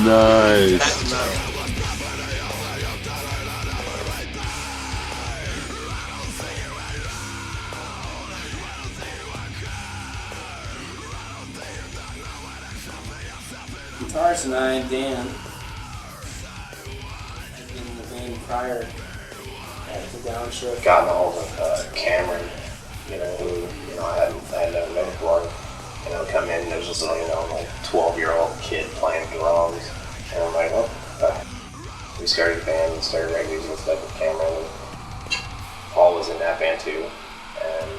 Nice. Guitarist and I, Dan, in the band prior to Downshift. Gotten ahold of Cameron, who, I had never met before. Come in, there's just like 12-year-old kid playing drums, and I'm like, oh. We started a band and started writing music and stuff with Cameron. And Paul was in that band too, and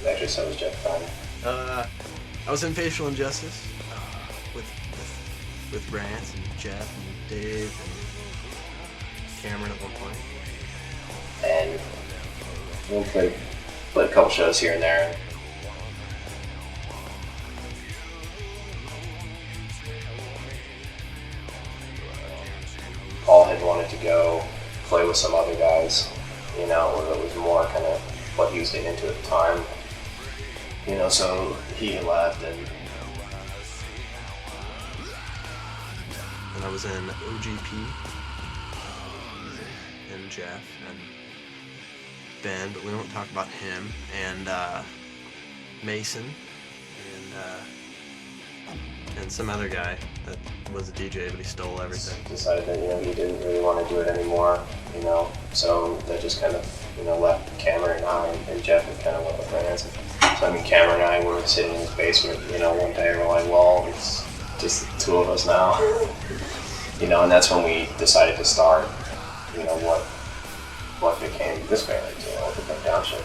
actually so was Jeff Fine. I was in Facial Injustice with Rance and Jeff and Dave and Cameron at one point. And we played a couple shows here and there. Paul had wanted to go play with some other guys, where it was more kind of what he was getting into at the time. So he left and I was in OGP and Jeff and Ben, but we won't talk about him, and Mason and some other guy that was a DJ, but he stole everything. Decided that he didn't really want to do it anymore, so that just kind of left Cameron and I, and Jeff had kind of went with Rance. So Cameron and I were sitting in his basement, one day, and we're like, well, it's just the two of us now. And that's when we decided to start, what became this band, what became Downshift.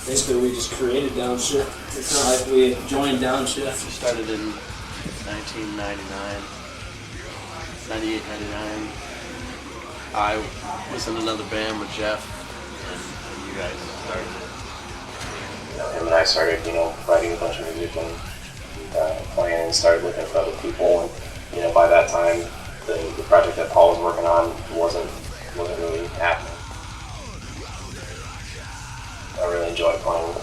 Basically, we just created Downshift. It's not like we joined Downshift. We started in 1999, 98, 99. I was in another band with Jeff, and you guys started it. Him and I started, writing a bunch of music and playing, and started looking for other people. And by that time, the project that Paul was working on wasn't really happening. I really enjoyed playing,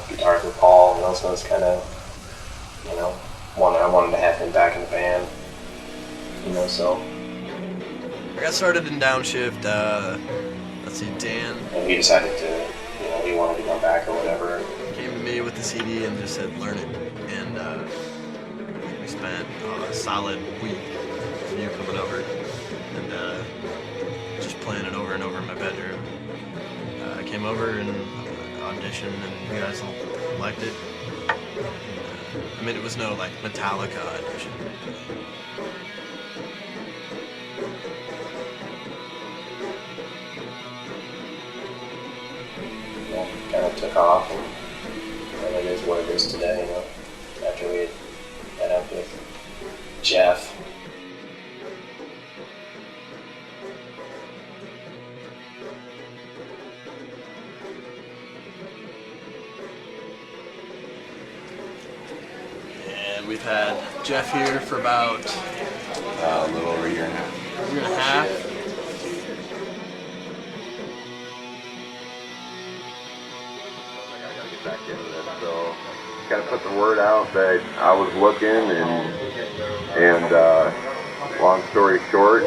guitars with Paul, and also was kind of, I wanted to have him back in the band, so. I got started in Downshift, let's see, Dan. And he decided to, he wanted to come back or whatever. Came to me with the CD and just said, learn it. And we spent a solid week with you coming over and just playing it over and over in my bedroom. I came over and auditioned, and you guys all liked it. It was no Metallica audition. Kind of took off, and it is what it is today, after we had up with Jeff. And we've had Jeff here for about A little over a year and a half. a year and a half. Back into this, so kind of put the word out that I was looking, and long story short,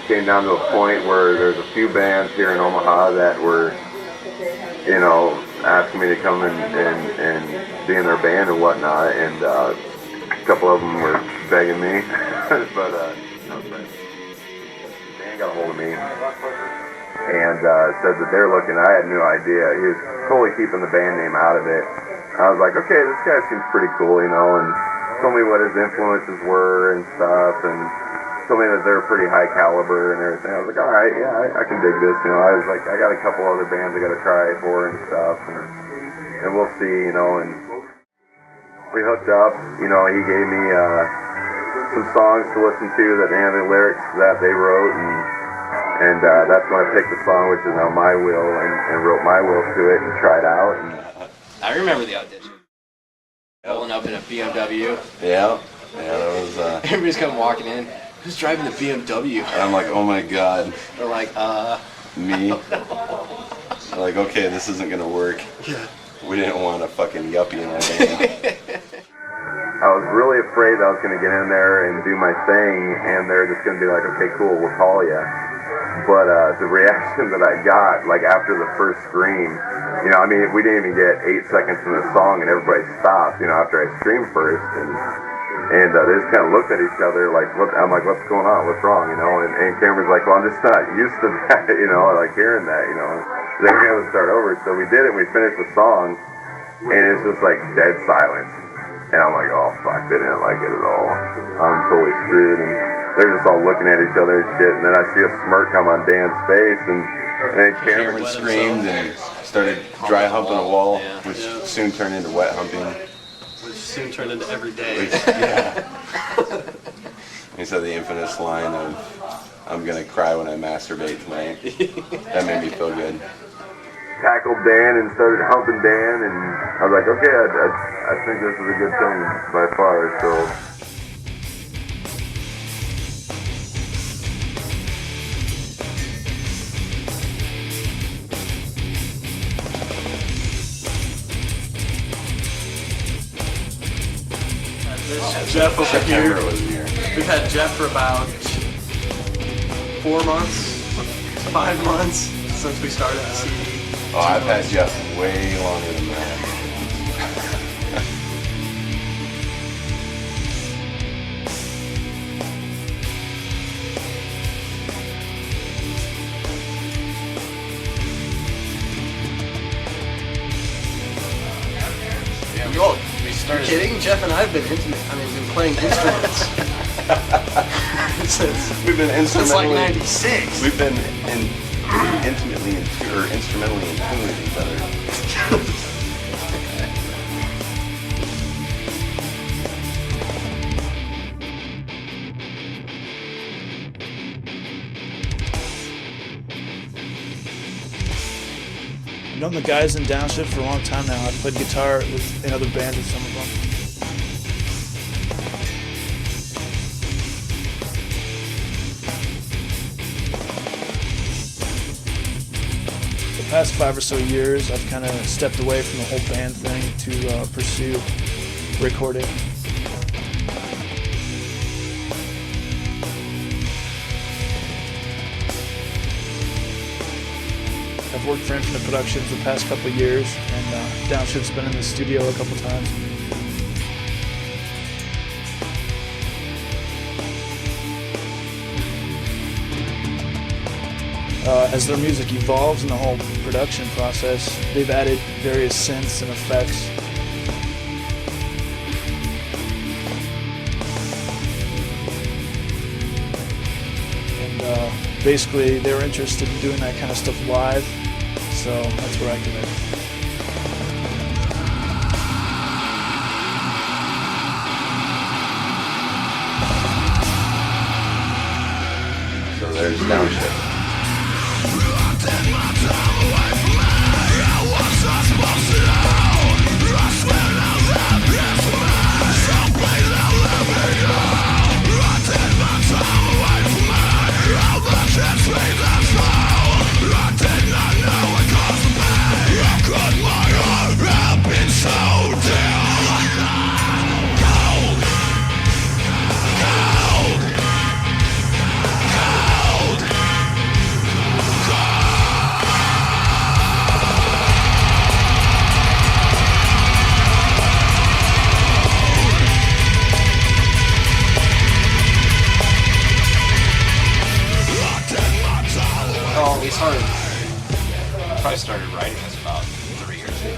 came down to a point where there's a few bands here in Omaha that were, asking me to come and be in their band and whatnot, and a couple of them were begging me, but Dan got a hold of me and said that they're looking. I had no idea. He was totally keeping the band name out of it. I was like, okay, this guy seems pretty cool, and told me what his influences were and stuff, and told me that they're pretty high caliber and everything. I was like, all right, yeah, I can dig this. I was like, I got a couple other bands I got to try for and stuff, and we'll see, and we hooked up. He gave me some songs to listen to that have the lyrics that they wrote, and that's when I picked the song, which is now My Will, and wrote My Will to it and tried out. And I remember the audition. Pulling up in a BMW. Yeah, that was. Everybody's come walking in. Who's driving the BMW? I'm like, oh my god. They're like, Me? I'm like, okay, this isn't gonna work. Yeah. We didn't want a fucking yuppie in our band. I was really afraid that I was going to get in there and do my thing, and they're just going to be like, okay, cool, we'll call you. But the reaction that I got, like after the first scream, you know, I mean, we didn't even get 8 seconds in the song, and everybody stopped, you know, after I screamed first, and they just kind of looked at each other like, what? I'm like, what's going on? What's wrong? You know, and Cameron's like, well, I'm just not used to that, you know, like hearing that, you know. Then we had to start over, so we did it. We finished the song, and it's just like dead silence. And I'm like, oh fuck, they didn't like it at all. I'm totally screwed. And they're just all looking at each other and shit. And then I see a smirk come on Dan's face, and then Cameron screamed and started dry humping a wall, which Yeah. soon turned into wet humping. Which soon turned into every day. Yeah. He said the infamous line of, "I'm gonna cry when I masturbate tonight." That made me feel good. tackled Dan and started humping Dan, and I was like, okay, I think this is a good thing by far, so. Jeff over September here. was here. We've had Jeff for about 4 months, 5 months since we started the CD. Oh, I've had Jeff way longer than that. We started. Kidding? Jeff and I have been intimate. I mean, we've been playing instruments since We've been like instrumentally. '96. We've been intimately or instrumentally in tune with each other. I've known the guys in Downshift for a long time now. I've played guitar in other bands with some of them. The past 5 or so years, I've kind of stepped away from the whole band thing to pursue recording. I've worked for Infinite Productions the past couple of years, and Downshift's been in the studio a couple times. As their music evolves in the whole production process, they've added various synths and effects. And basically, they were interested in doing that kind of stuff live, so that's where I come in. So there's Downshift. Oh, we probably started writing this about 3 years ago.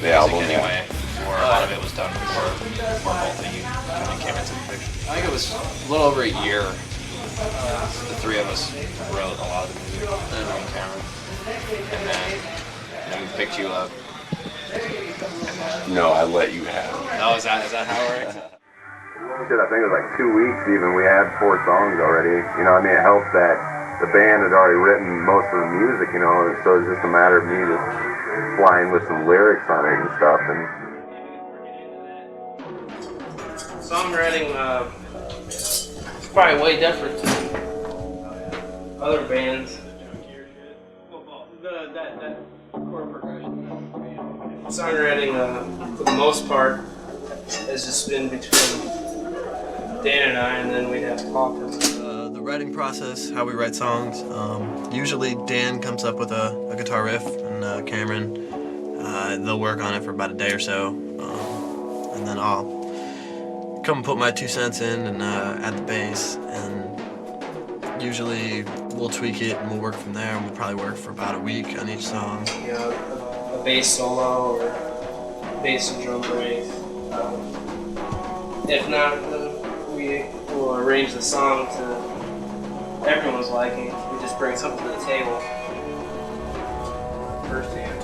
The album, Anyway, before a lot of it was done before both of you kind of came into the picture. I think it was a little over a year. The three of us wrote a lot of the music, and me and Cameron. And then we picked you up. No, I let you have it. Oh, is that how it works? Shit, I think it was like 2 weeks even, we had 4 songs already. You know, I mean, it helped that the band had already written most of the music, you know, so it's just a matter of me just flying with some lyrics on it and stuff. And Songwriting is probably way different to other bands. That chord progression. Songwriting, for the most part, has just been between Dan and I, and then we'd have talkers. The writing process, how we write songs. Usually Dan comes up with a guitar riff, and Cameron, they'll work on it for about a day or so, and then I'll come and put my 2 cents in and add the bass, and usually we'll tweak it and we'll work from there, and we'll probably work for about a week on each song. You know, a bass solo or bass and drum break. If not, we will arrange the song to everyone's liking. We just bring something to the table firsthand.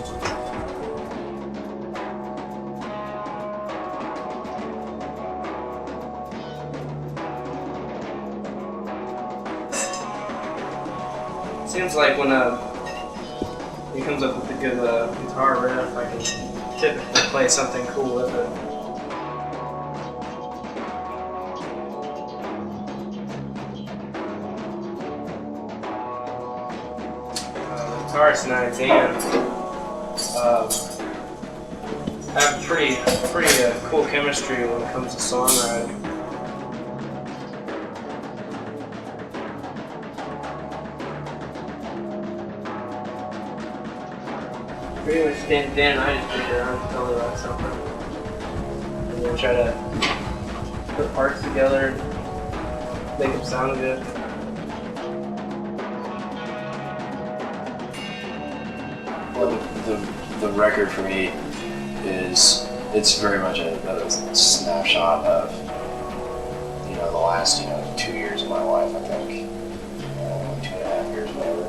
Seems like when he comes up with a good guitar riff, I can typically play something cool with it. The guitarist and I, Dan, have pretty cool chemistry when it comes to songwriting. Pretty much Dan and I just sit around and tell about something. And then try to put parts together and make them sound good. Well, the record for me it's very much a snapshot of, you know, the last, 2 years of my life, I think. 2.5 years, whatever.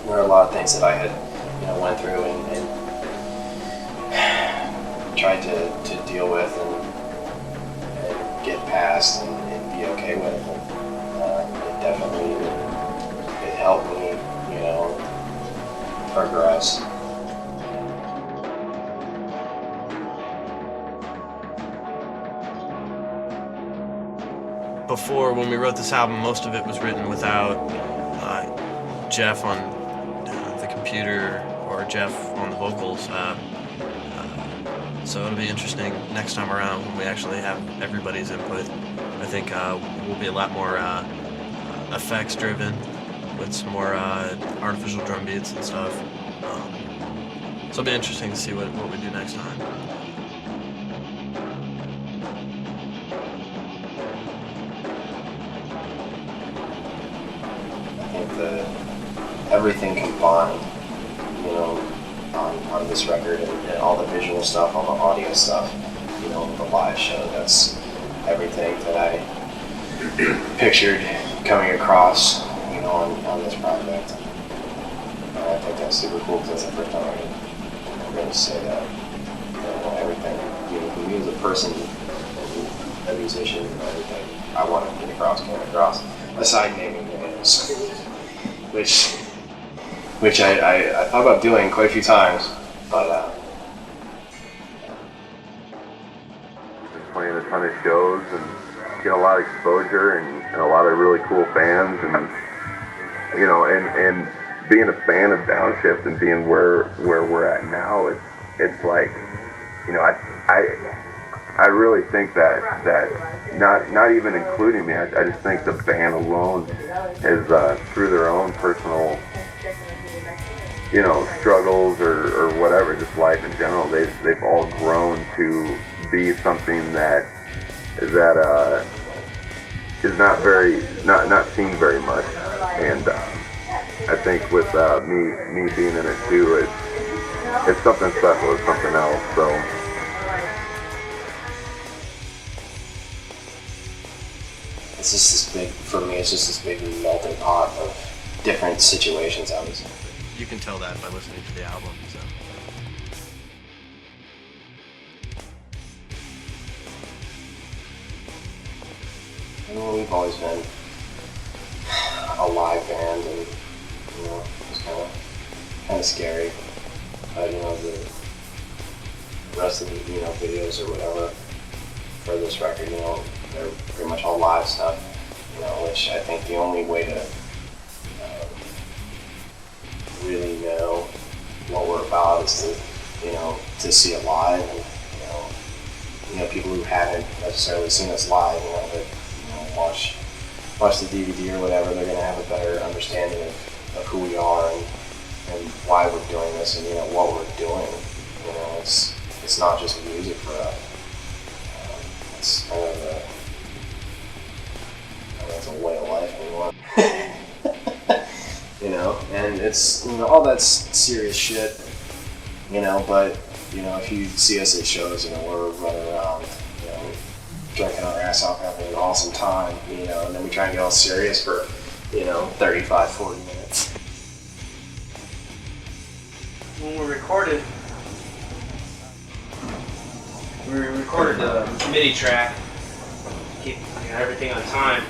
There are a lot of things that I had went through and tried to deal with and get past and be okay with. And it definitely it helped me, progress. Before, when we wrote this album, most of it was written without Jeff on the computer or Jeff on the vocals, so it'll be interesting next time around when we actually have everybody's input. I think we'll be a lot more effects driven with some more artificial drum beats and stuff, so it'll be interesting to see what we do next time. I think that everything combined, on this record and all the visual stuff, all the audio stuff, the live show, that's everything that I pictured coming across, on this project. And I think that's super cool because that's the first time I'm going to say that. Everything, for me as a person, a musician, everything I want to get across came across, aside naming names, which I thought about doing quite a few times, but been playing a ton of shows and getting a lot of exposure and a lot of really cool fans, and and being a fan of Downshift and being where we're at now, it's like, I really think that not even including me, I just think the band alone is through their own personal struggles or whatever, just life in general, they've all grown to be something that is not seen very much, and I think with me being in it too, it's something special, it's something else. So it's just this big, for me, it's just this big melting pot of different situations I was in. You can tell that by listening to the album. So. We've always been a live band, and it's kind of scary. But the rest of the videos or whatever for this record, they're pretty much all live stuff. Which I think the only way to really know what we're about is to see it live and people who haven't necessarily seen us live, that watch the DVD or whatever, they're gonna have a better understanding of who we are and why we're doing this and what we're doing. It's not just music for us. It's kind of it's a way of life, and it's all that's serious shit, but if you see us at shows, we're running around, drinking our ass off, having an awesome time, and then we try and get all serious for 35, 40 minutes. When we recorded the MIDI track, keep everything on time.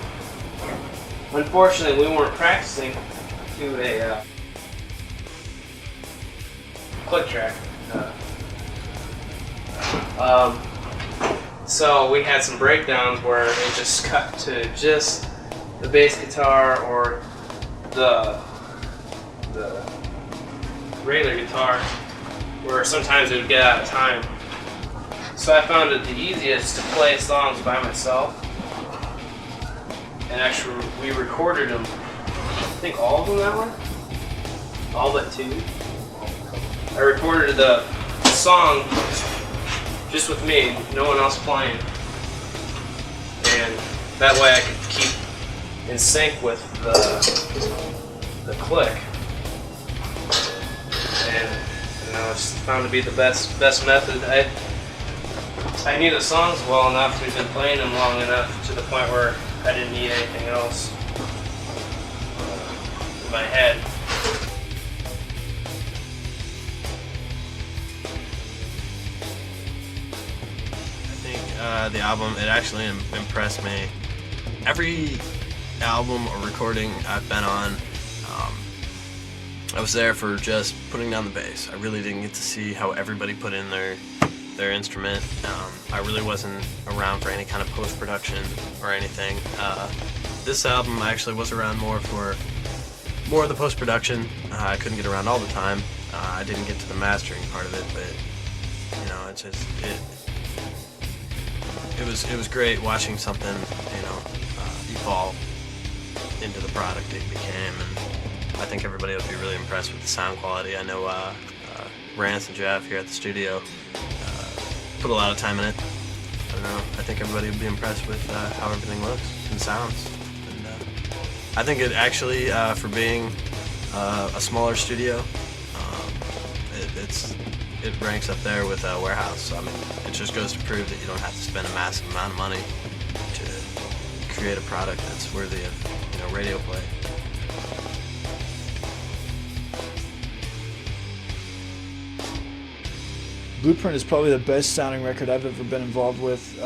Unfortunately, we weren't practicing to a click track. So we had some breakdowns where it just cut to just the bass guitar or the regular guitar, where sometimes it would get out of time. So I found it the easiest to play songs by myself. And actually, we recorded them, I think all of them that way? All but two. I recorded the song just with me, no one else playing. And that way I could keep in sync with the click. And it's found to be the best method. I knew the songs well enough, we've been playing them long enough to the point where I didn't need anything else in my head. I think the album, it actually impressed me. Every album or recording I've been on, I was there for just putting down the bass. I really didn't get to see how everybody put in their instrument. I really wasn't around for any kind of post-production or anything. This album I actually was around more for more of the post-production. I couldn't get around all the time. I didn't get to the mastering part of it, but it's just it was great watching something evolve into the product it became, and I think everybody will be really impressed with the sound quality. I know Rance and Jeff here at the studio put a lot of time in it. I don't know. I think everybody will be impressed with how everything looks and sounds. And I think it actually, for being a smaller studio, it ranks up there with Warehouse. I mean, it just goes to prove that you don't have to spend a massive amount of money to create a product that's worthy of radio play. Blueprint is probably the best sounding record I've ever been involved with.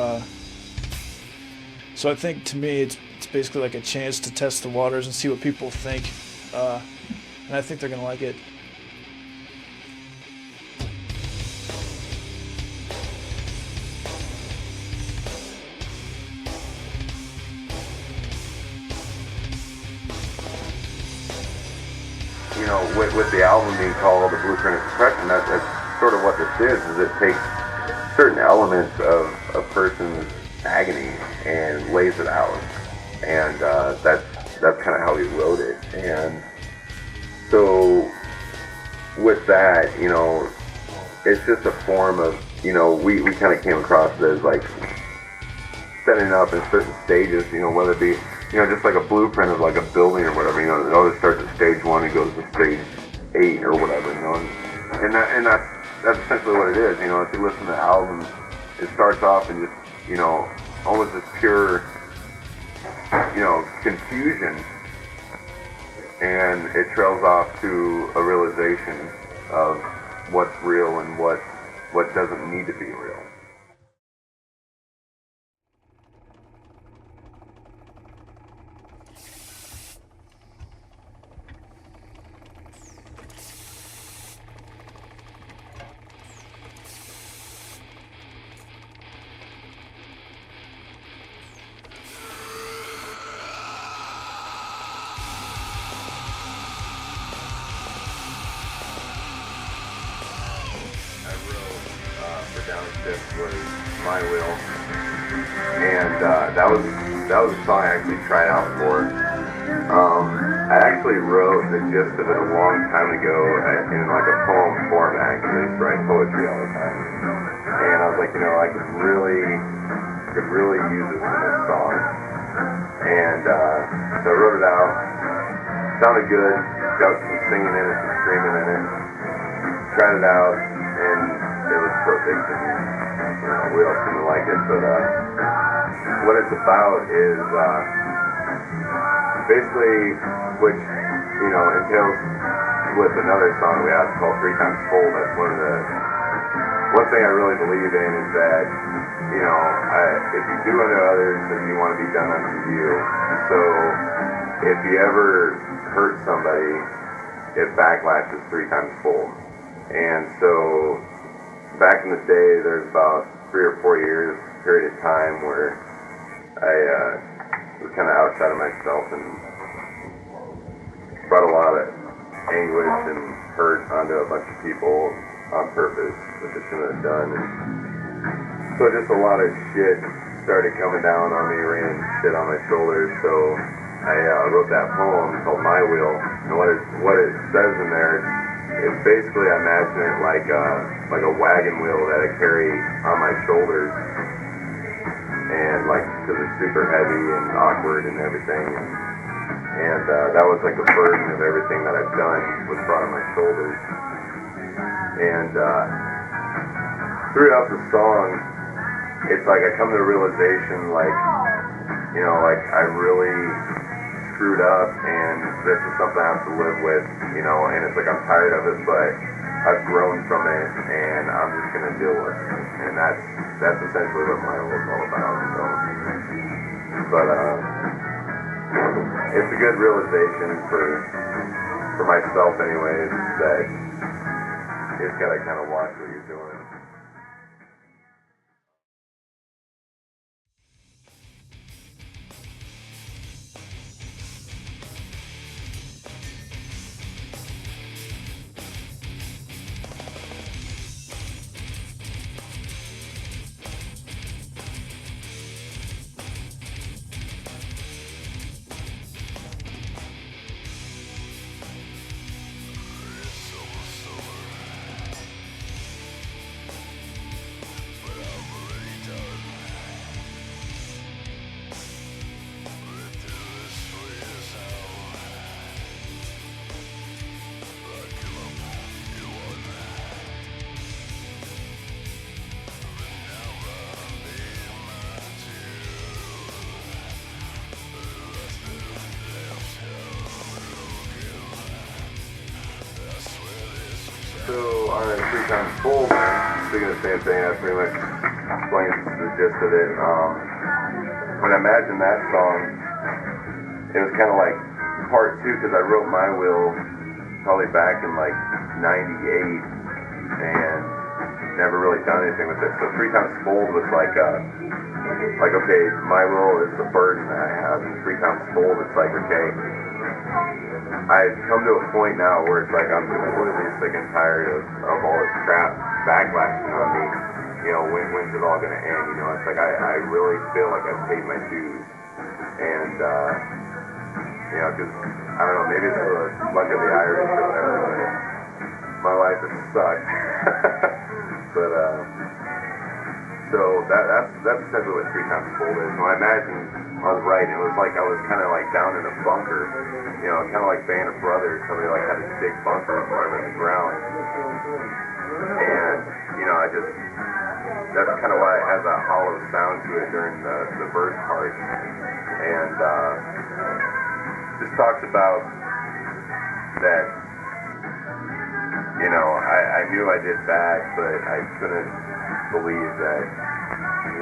So I think to me it's basically like a chance to test the waters and see what people think. And I think they're gonna like it. With the album being called A Blueprint of Suppression, that's sort of what this is it takes certain elements of a person's agony and lays it out. And that's kind of how he wrote it. And so with that, it's just a form of, we kind of came across it as like setting up in certain stages, whether it be, just like a blueprint of like a building or whatever, it always starts at stage 1 and goes to stage 8 or whatever, and that's essentially what it is. If you listen to the album, it starts off in just, almost this pure, confusion, and it trails off to a realization of what's real and what doesn't need to be real. For Downshift was My Will, and that was a song I actually tried out for. I actually wrote the gist of it a long time ago in like a poem format, because I used to write poetry all the time, and I was like, I could really use this in this song, and so I wrote it out. Sounded good, got some singing in it, some screaming in it. Tried it out, and it was perfect, and we all seem to like it. But what it's about is basically, which entails with another song we have called Three Times Full. That's one thing I really believe in is that if you do unto others as you want to be done unto you. So if you ever hurt somebody, it backlashes 3 times full. And so back in the day, there's about 3 or 4 years period of time where I was kind of outside of myself and brought a lot of anguish and hurt onto a bunch of people on purpose, which I shouldn't have done. And so just a lot of shit started coming down on me, raining shit on my shoulders. So I wrote that poem called My Wheel, and what it says in there is basically I imagine it like a wagon wheel that I carry on my shoulders, and like because it's super heavy and awkward and everything, and that was like the burden of everything that I've done was brought on my shoulders, and throughout the song, it's like I come to the realization like I really screwed up, and this is something I have to live with, and it's like I'm tired of it, but I've grown from it, and I'm just gonna deal with it, and that's essentially what my life is all about. So, but it's a good realization for myself, anyways, that you just gotta kind of watch what you're doing. So on a 3 times full, speaking of the same thing, that pretty much explains the gist of it. When I imagined that song, it was kind of like part 2, because I wrote My Will probably back in like 98 and never really done anything with it. So 3 times full was like okay, my will is the burden that I have, and 3 times full, it's like, okay, I've come to a point now where it's like I'm completely sick and tired of all this crap backlashing on me. When's it all gonna end? It's like I really feel like I've paid my dues, and because I don't know, maybe it's the luck of the Irish or whatever, but my life has sucked. But so that's essentially what 3 times full is. So I imagine I was right. It was like I was kind of like down in a bunker, kind of like Band of Brothers. Somebody like had a big bunker in the ground, and that's kind of why it has that hollow sound to it during the verse part, and just talks about that. I knew I did bad, but I couldn't believe that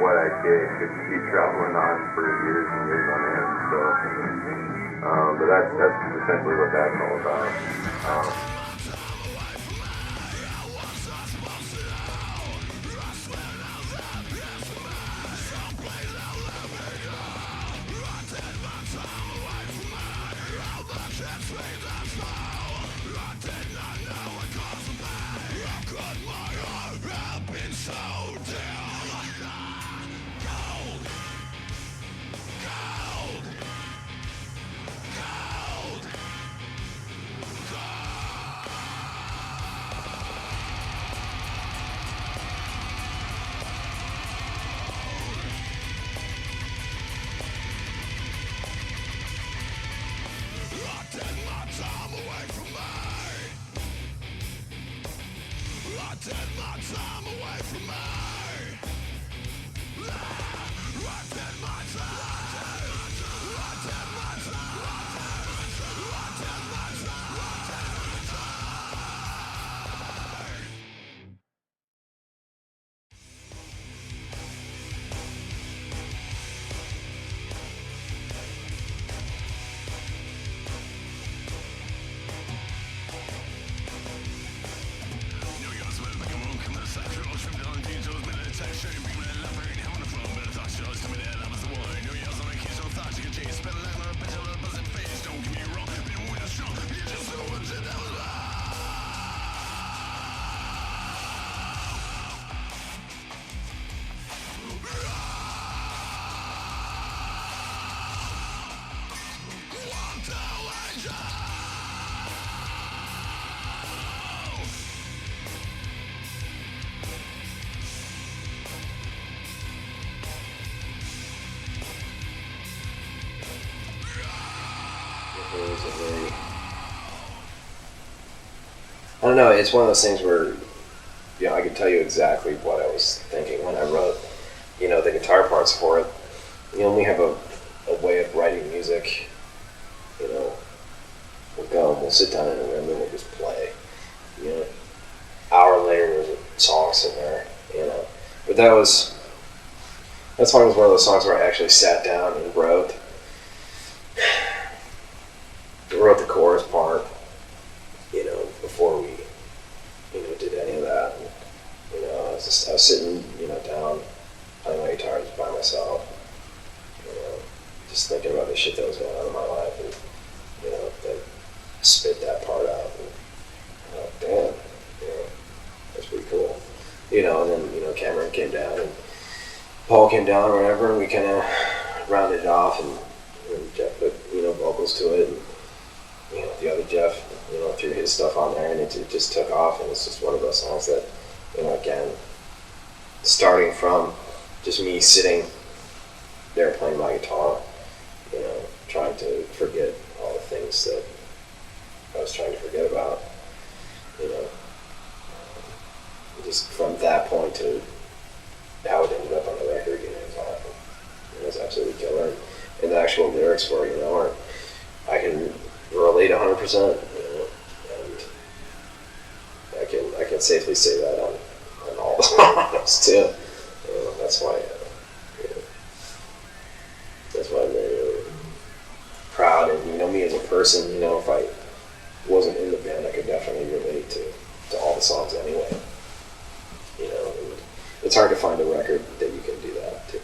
what I did could keep traveling on for years and years on end. So, but that's essentially what that's all about. So damn I don't know, it's one of those things where, I could tell you exactly what I was thinking when I wrote, the guitar parts for it. We have a way of writing music, we'll go and we'll sit down in a room and we'll just play. Hour later there's a song in there, But that's one of those songs where I actually sat down and wrote the chorus part, before we, did any of that. And, I was sitting, down playing my guitar just by myself, just thinking about the shit that was going on in my life, and then spit that part out, and damn, that's pretty cool, and then Cameron came down and Paul came down or whatever, and we kind of rounded it off, and Jeff put vocals to it, and the other Jeff threw his stuff on there, and it just took off, and it's just one of those songs that again, starting from just me sitting there playing my guitar, trying to forget all the things that I was trying to forget about, just from that point to how it ended up on the record, it was awesome. It was absolutely killer, and the actual lyrics for it, are, I can relate 100%, and I can safely say that on all the songs too. That's why I'm really proud, and me as a person, if I wasn't in the band, I could definitely relate to all the songs anyway. And it's hard to find a record that you can do that to.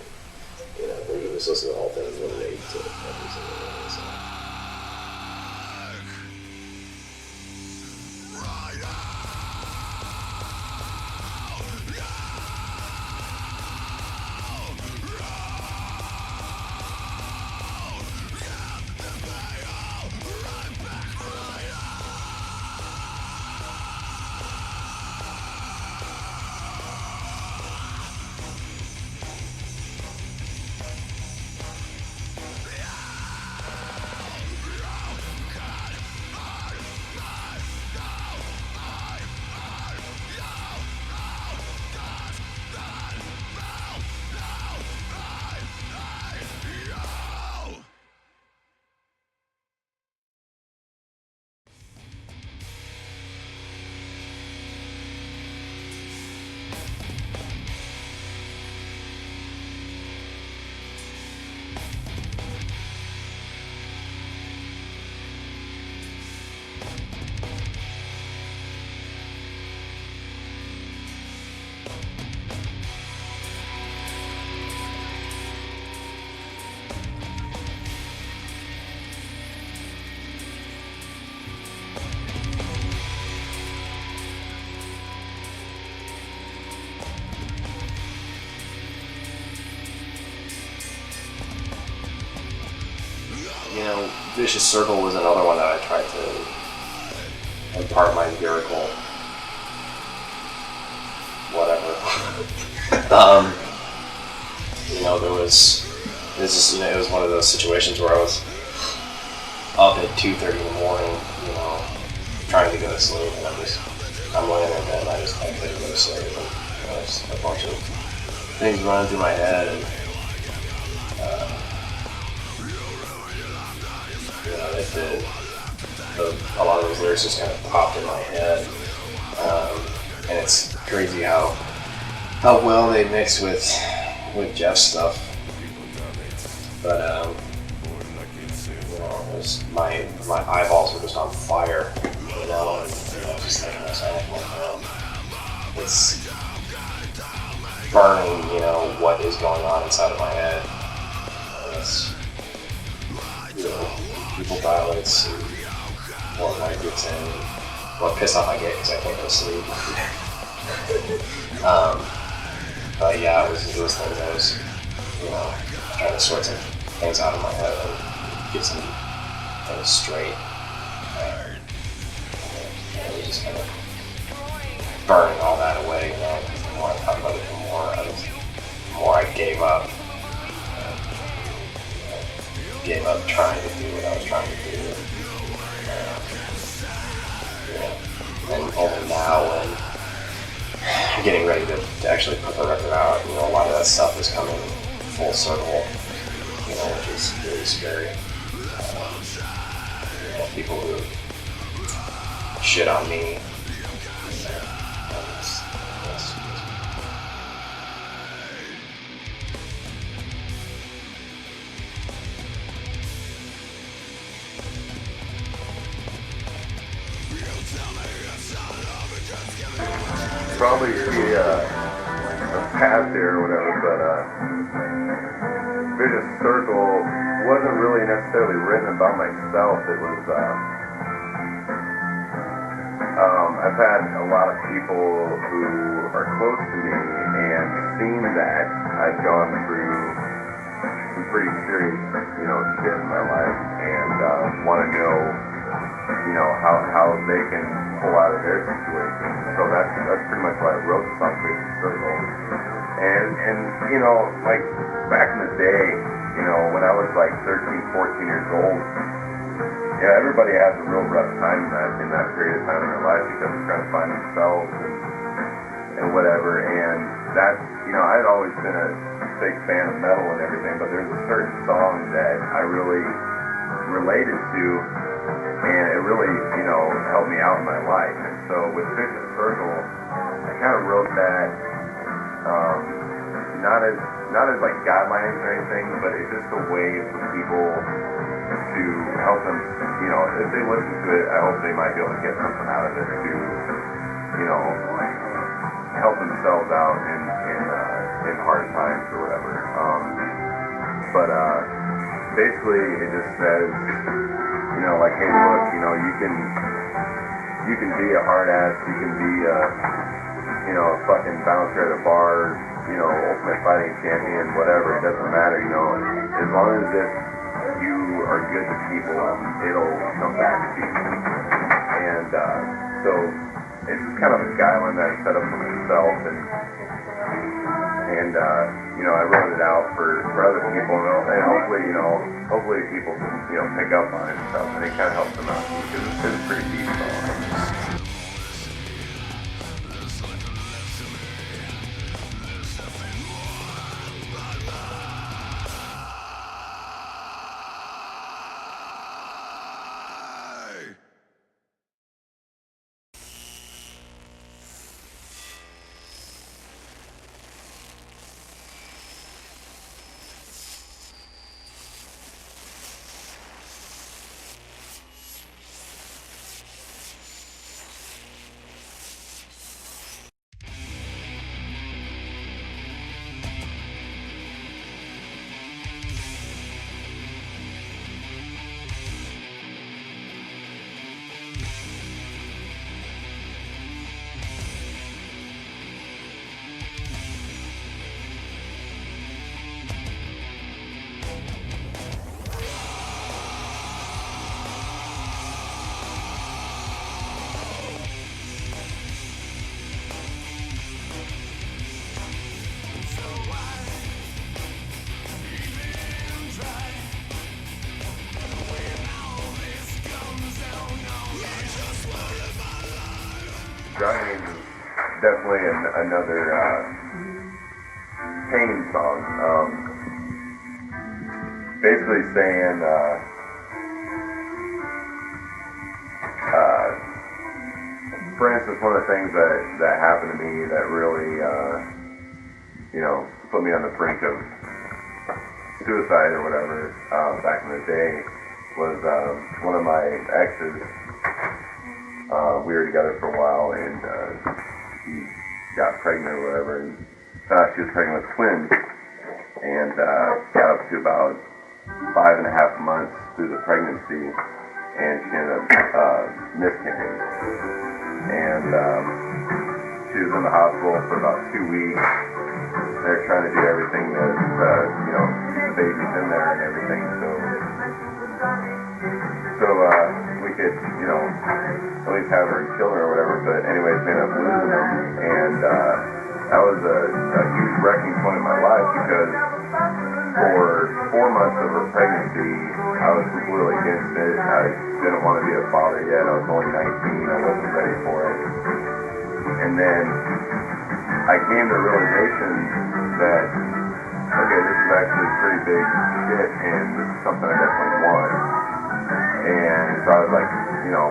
Where you just listen to the whole thing and relate to every single one of the songs. Vicious Circle was another one that I tried to impart my lyrical whatever. It was one of those situations where I was up at 2:30 in the morning, trying to go to sleep, and I'm just I'm laying in bed and I couldn't go to sleep. And, there's a bunch of things running through my head, and a lot of those lyrics just kind of popped in my head. And it's crazy how well they mix with Jeff's stuff. But it was, my eyeballs were just on fire, and just thinking to myself, it's burning, what is going on inside of my head. And it's, people dilates and what my gets in, what piss off I get because I can't go to sleep. But yeah, it was things I was, trying to sort some things out of my head and get some things straight. And it was just kind of burning all that away. The more I thought about it, the more I gave up. Gave up trying to do what I was trying to do. And only now, when I'm getting ready to actually put the record out, a lot of that stuff is coming full circle, which is really scary. People who shit on me. Probably see a path there or whatever, but Vicious Circle wasn't really necessarily written about myself. It was, I've had a lot of people who are close to me and seen that I've gone through some pretty serious, shit in my life, and want to know, how they can pull out of their situation. So that's pretty much why I wrote the song Vicious Circle. And like back in the day, when I was like 13, 14 years old, everybody has a real rough time in that period of time in their life because they're trying to find themselves and whatever. And that's, I'd always been a big fan of metal and everything, but there's a certain song that I really related to, and it really, helped me out in my life. And so with Vicious Circle, I kind of wrote that, not as like guidelines or anything, but it's just a way for people to help them, if they listen to it, I hope they might be able to get something out of it to, help themselves out in hard times or whatever. But basically it just says, like, hey, look, you can be a hard ass, you can be a fucking bouncer at a bar, ultimate fighting champion, whatever, it doesn't matter, as long as you are good to people, it'll come back to you. And so it's just kind of a guideline that I set up for myself, and I wrote it out for other people, and hopefully people can, pick up on it and stuff, and it kind of helps them out, because it's a pretty deep song. Driving is definitely another painting song. Basically saying, for instance, one of the things that happened to me that really, put me on the brink of suicide or whatever back in the day was one of my exes. We were together for a while, and she got pregnant or whatever, and she was pregnant with twins, and got up to about 5.5 months through the pregnancy, and she ended up miscarrying. And she was in the hospital for about 2 weeks. They're trying to do everything that, the baby's in there and everything, so we could, at least have her and kill her or whatever. But anyways, we ended up losing them, and that was a huge wrecking point in my life, because for 4 months of her pregnancy, I was completely against it. I didn't want to be a father yet. I was only 19. I wasn't ready for it. And then I came to the realization that, okay, this is actually pretty big shit, and this is something I definitely want. And so I was like,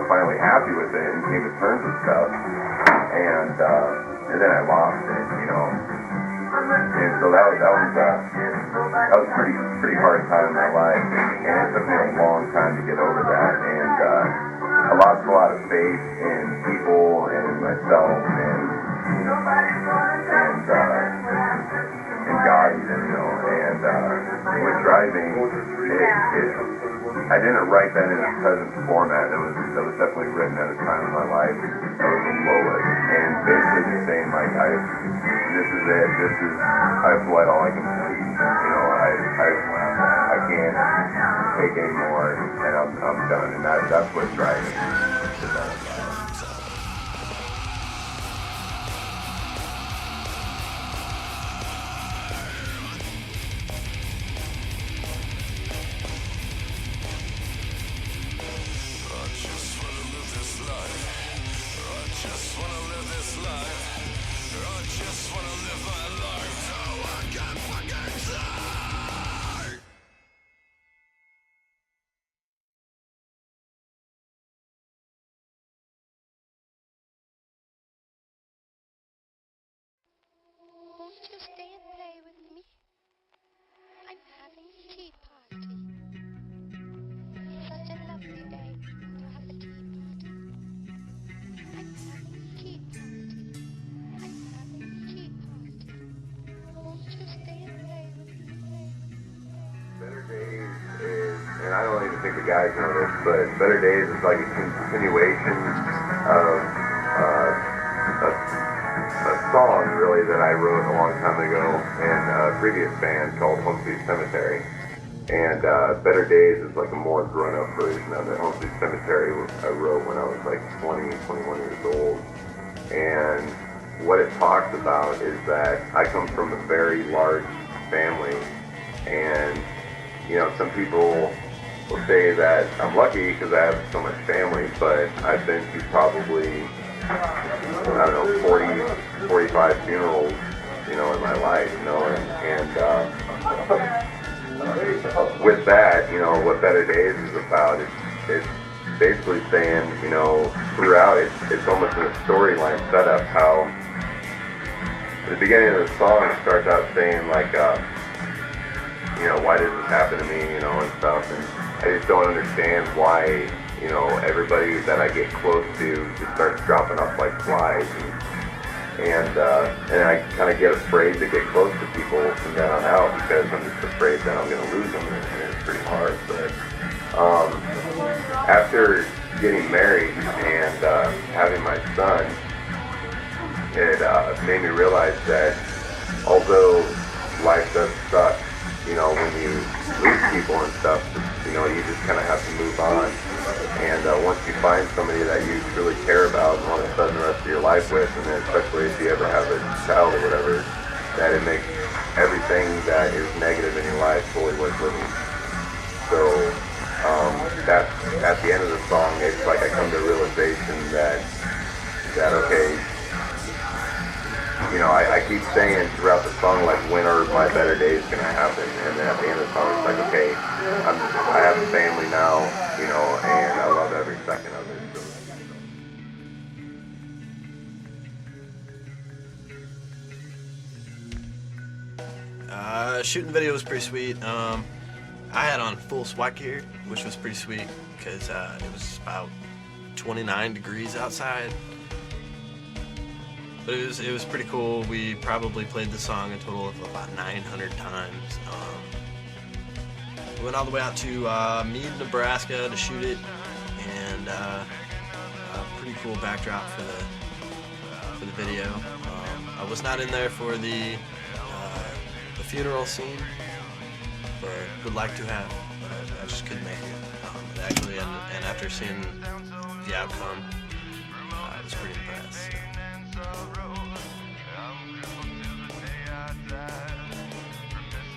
finally happy with it, and came to terms with stuff. And then I lost it, And so that was pretty hard time in my life, and it took me a long time to get over that. And I lost a lot of faith in people and myself, and God, even, and with driving, I didn't write that in a present format. That was definitely written at a time in my life that was the lowest, and basically just saying, like, this is it. I've bled all I can see. I can't take anymore, and I'm done. And that's what driving is all about. Won't you stay and play with me? I'm having a tea party. Such a lovely day to have a tea party. I'm having a tea party. I'm having a tea party. Won't you stay and play with me? Better Days is, and I don't even think the guys know this, but Better Days is like a continuation of a song, really, that I wrote a long time ago in a previous band called Home Street Cemetery. And Better Days is like a more grown-up version of it. Home Street Cemetery I wrote when I was like 20, 21 years old. And what it talks about is that I come from a very large family, and some people will say that I'm lucky because I have so much family, but I've been to probably, 40, 45 funerals, in my life, and with that, what Better Days is about, it's basically saying, throughout it's almost in a storyline setup, how at the beginning of the song it starts out saying, like, why does this happen to me, and stuff, and I just don't understand why, everybody that I get close to just starts dropping off like flies, and I kind of get afraid to get close to people from then on out, because I'm just afraid that I'm going to lose them, and it's pretty hard. But after getting married and having my son, it made me realize that although life does suck, when you lose people and stuff, you just kind of have to move on. And once you find somebody that you truly care about and want to spend the rest of your life with, and then especially if you ever have a child or whatever, that it makes everything that is negative in your life fully worth living. So that's at the end of the song, it's like I come to the realization that that, okay, you know, I keep saying throughout the song, like, when are my better days gonna happen? And then at the end of the song, it's like, okay, I have a family now, you know, and I love every second of it. Shooting the video was pretty sweet. I had on full SWAT gear, which was pretty sweet because it was about 29 degrees outside. But it was pretty cool. We probably played the song a total of about 900 times. We went all the way out to Meade, Nebraska to shoot it, and a pretty cool backdrop for the video. I was not in there for the funeral scene, but would like to have. I just couldn't make it. Actually, and after seeing the outcome, I was pretty impressed.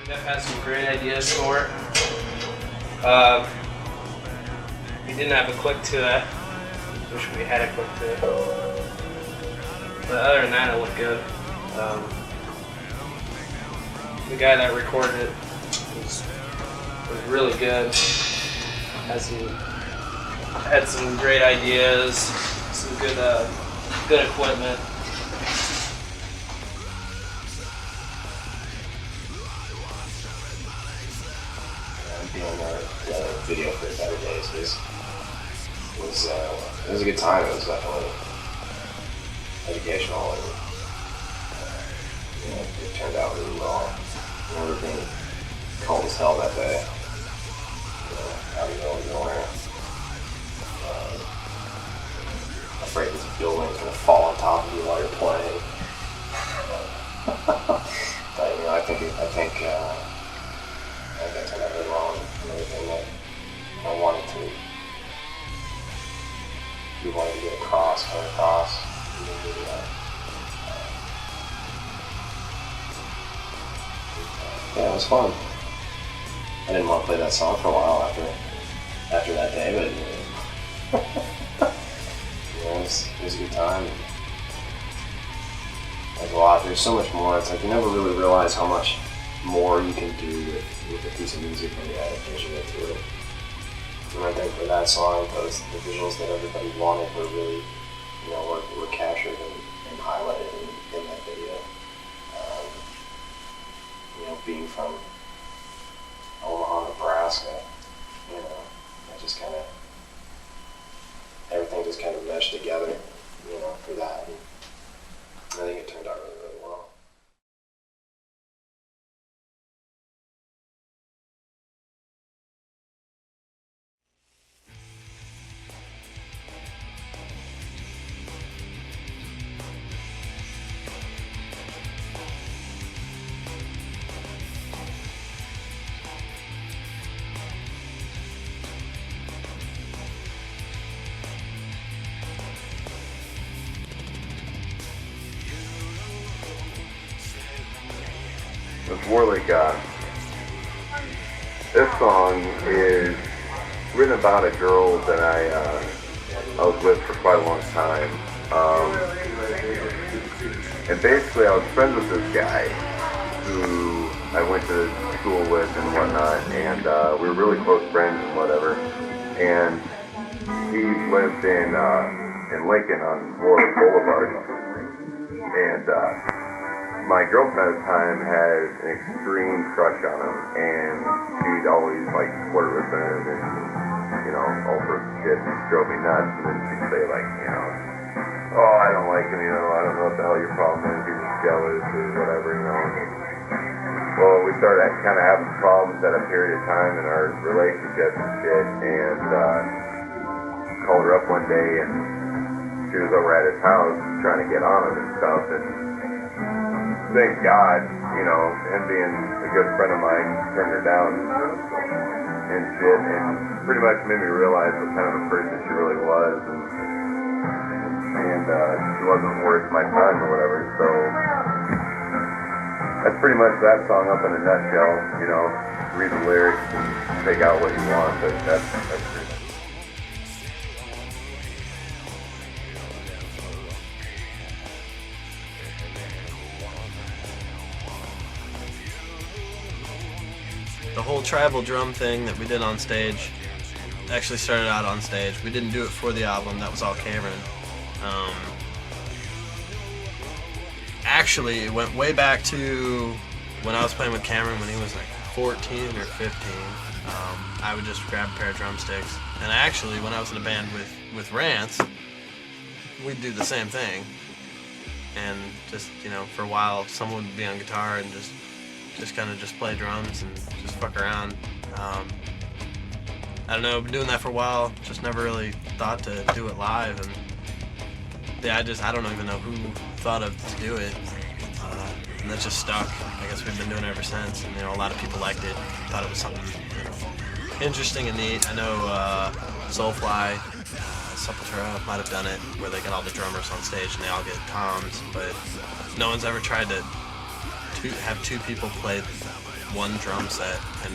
Jeff has some great ideas for it. We didn't have a click to that. Wish we had a click to it. But other than that, it looked good. The guy that recorded it was really good. Had some great ideas, some good equipment. Doing the video for Better Days was a good time. It was definitely educational, and it turned out really well. I remember being cold as hell that day. Out of nowhere. Afraid this building's gonna fall on top of you while you're playing. But I think that turned out really well, and everything that I wanted to. We wanted to get across, come across. Yeah, it was fun. I didn't want to play that song for a while after that day, but it was a good time. There's a lot. There's so much more. It's like you never really realize how much more you can do with a piece of music when you add a visual to it. And I think for that song, the visuals that everybody wanted were really, were captured and highlighted in that video. Being from Omaha, Nebraska, that just kind of, everything just kind of meshed together, for that. And I think it turned out really, really well. It's more like this song is written about a girl that I was with for quite a long time, and basically I was friends with this guy who I went to school with and whatnot, and we were really close friends and whatever. And he lived in Lincoln on Florida Boulevard, and my girlfriend at the time had an extreme crush on him, and she'd always flirt with him and all sorts of shit. It drove me nuts. And then she'd say oh, I don't like him, I don't know what the hell your problem is, you're just jealous or whatever, Well, we started kind of having problems at a period of time in our relationship and shit, and called her up one day, and she was over at his house trying to get on him and stuff, and thank God, him being a good friend of mine, turned her down and shit, and pretty much made me realize what kind of a person she really was, and she wasn't worth my time or whatever. So that's pretty much that song up in a nutshell. Read the lyrics and take out what you want, but that's pretty much. whole tribal drum thing that we did on stage actually started out on stage. We didn't do it for the album. That was all Cameron. Actually, it went way back to when I was playing with Cameron when he was like 14 or 15. I would just grab a pair of drumsticks. And actually, when I was in a band with Rance, we'd do the same thing. And just, you know, for a while, someone would be on guitar and just kind of just play drums and just fuck around. I don't know, been doing that for a while, just never really thought to do it live. And yeah, I don't even know who thought of to do it. And that just stuck. I guess we've been doing it ever since. And, you know, a lot of people liked it, thought it was something, you know, interesting and neat. I know Soulfly, Sepultura might have done it, where they get all the drummers on stage and they all get toms, but no one's ever tried to have two people play one drum set. And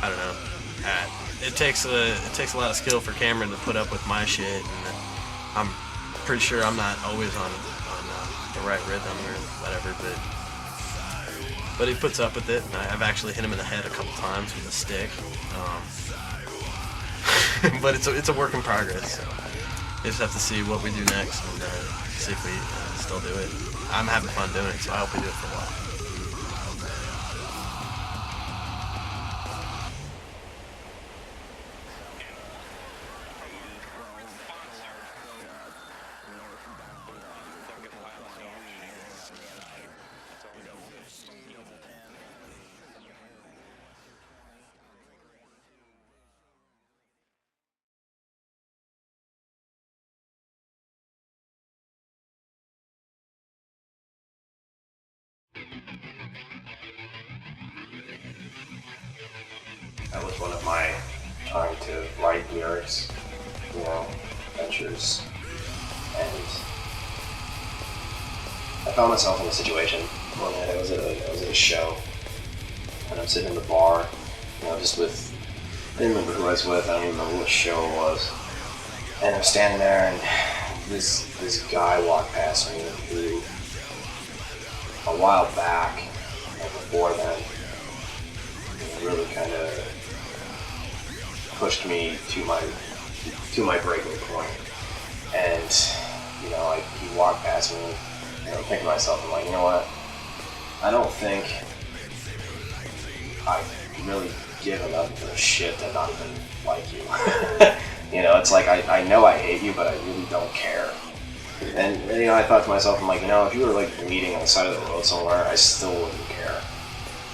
I don't know. It takes a lot of skill for Cameron to put up with my shit, and I'm pretty sure I'm not always on the right rhythm or whatever, but he puts up with it, and I've actually hit him in the head a couple times with a stick. But it's a work in progress. So we just have to see what we do next and see if we still do it. I'm having fun doing it, so I hope we do it for a while. That was one of my trying to write lyrics, you know, ventures. And I found myself in a situation one night. I was at a show, and I'm sitting in the bar, you know, just with, I didn't remember who I was with, I don't even remember what show it was. And I'm standing there, and this guy walked past me who, a while back, like before then, really kind of pushed me to my breaking point. And you know, he walked past me, and I'm thinking to myself, I'm like, you know what? I don't think I really give enough of a shit to not even like you. You know, it's like I know I hate you, but I really don't care. And you know, I thought to myself, I'm like, you know, if you were like bleeding on the side of the road somewhere, I still wouldn't care.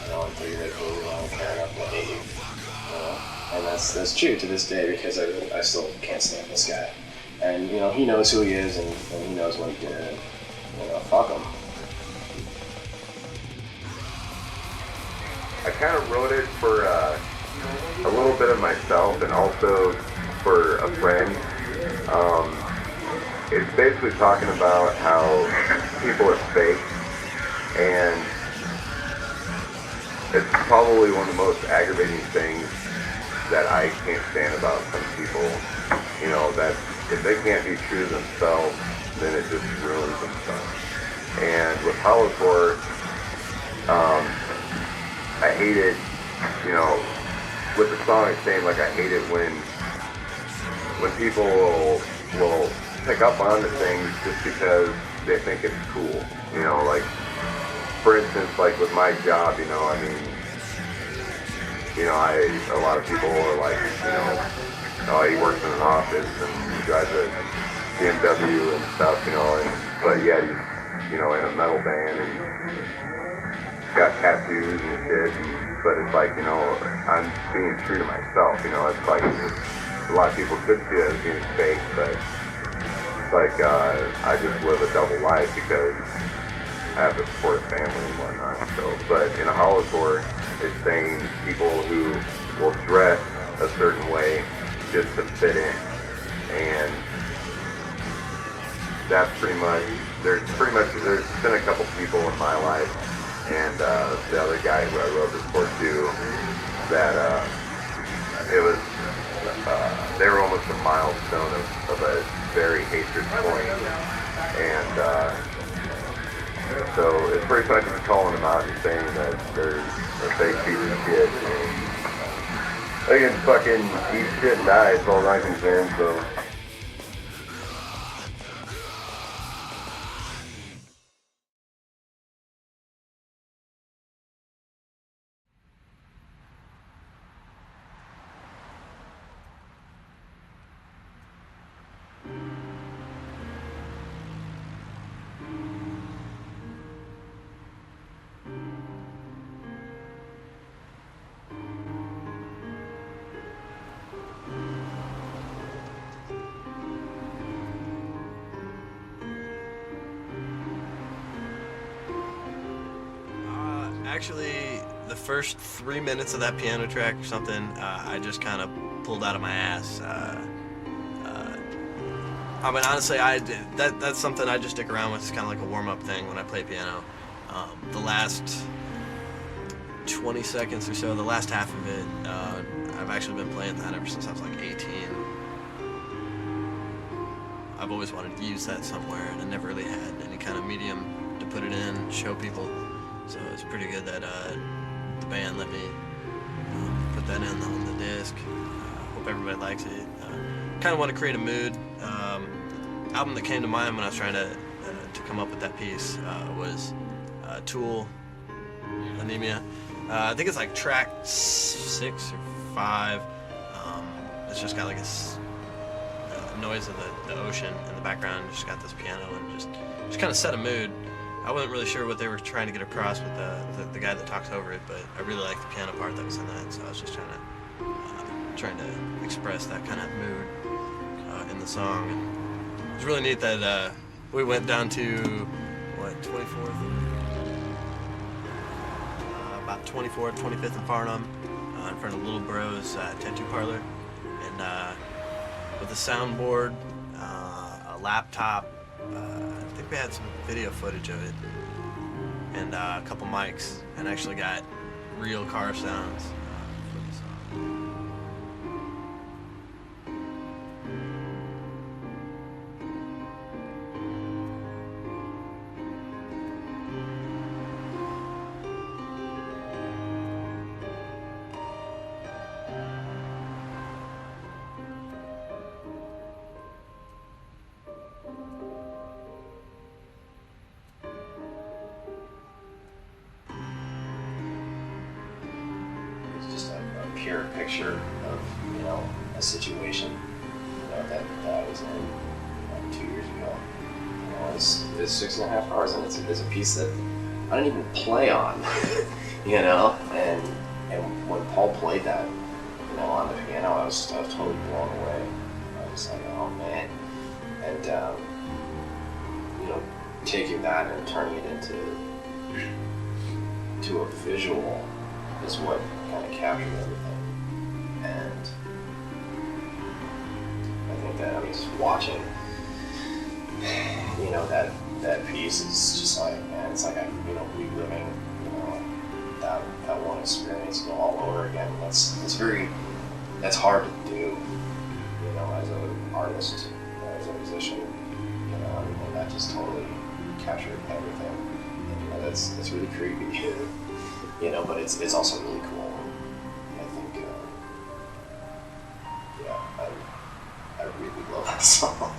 You know, until you're like, oh, I don't care enough to hate you. You know? And that's true to this day, because I still can't stand this guy. And you know, he knows who he is, and he knows what he did. And, you know, fuck him. I kind of wrote it for a little bit of myself and also for a friend. It's basically talking about how people are fake, and it's probably one of the most aggravating things that I can't stand about some people. You know, that if they can't be true to themselves, then it just ruins themselves. And with Hollow-Core, I hate it, you know, with the song it's saying, like, I hate it when people will pick up on the things just because they think it's cool. You know, like, for instance, like with my job, you know, I mean, you know, a lot of people are like, you know, oh, he works in an office and he drives a BMW and stuff, you know, but yet he's, you know, in a metal band and got tattoos and shit, but it's like, you know, I'm being true to myself, you know, it's like, a lot of people could see it as being fake, but it's like, I just live a double life because I have to support a family and whatnot, so, but in a Hollow-Core, it's saying people who will dress a certain way just to fit in, and that's pretty much, there's been a couple people in my life, and the other guy who I wrote this for too, that it was, they were almost a milestone of a very hatred point, and so it's pretty funny just calling them out and saying that there's a fake piece of shit. I can fucking eat shit and die as far as I'm concerned, so. Actually, the first 3 minutes of that piano track or something, I just kind of pulled out of my ass. I mean, honestly, that's something I just stick around with. It's kind of like a warm-up thing when I play piano. The last 20 seconds or so, the last half of it, I've actually been playing that ever since I was like 18. I've always wanted to use that somewhere, and I never really had any kind of medium to put it in, show people. So it's pretty good that the band let me put that in on the disc. Hope everybody likes it. Kind of want to create a mood. Album that came to mind when I was trying to come up with that piece was Tool, Anemia. I think it's like track 6 or 5. It's just got like a noise of the ocean in the background. Just got this piano and just kind of set a mood. I wasn't really sure what they were trying to get across with the guy that talks over it, but I really liked the piano part that was in that, so I was just trying to express that kind of mood in the song. And it was really neat that we went down to, what, 24th? About 24th, 25th and Farnham, in front of Little Bro's tattoo parlor, and with a soundboard, a laptop, I think we had some video footage of it, and a couple mics, and actually got real car sounds for the song. Pure picture of, you know, a situation, you know, that I was in like 2 years ago. You know, it's 6.5 hours, and it's a piece that I didn't even play on, you know. And when Paul played that, you know, on the piano, I was totally blown away. I was like, oh man. And you know, taking that and turning it into a visual is what kind of captured everything. And I think that, I mean, just watching, you know, that piece is just like, man, it's like I'm, you know, reliving, you know, that one experience, you know, all over again. That's hard to do, you know, as an artist, as a musician, you know, and that just totally captured everything. And, you know, that's really creepy, you know, but it's also really cool. I really love that song.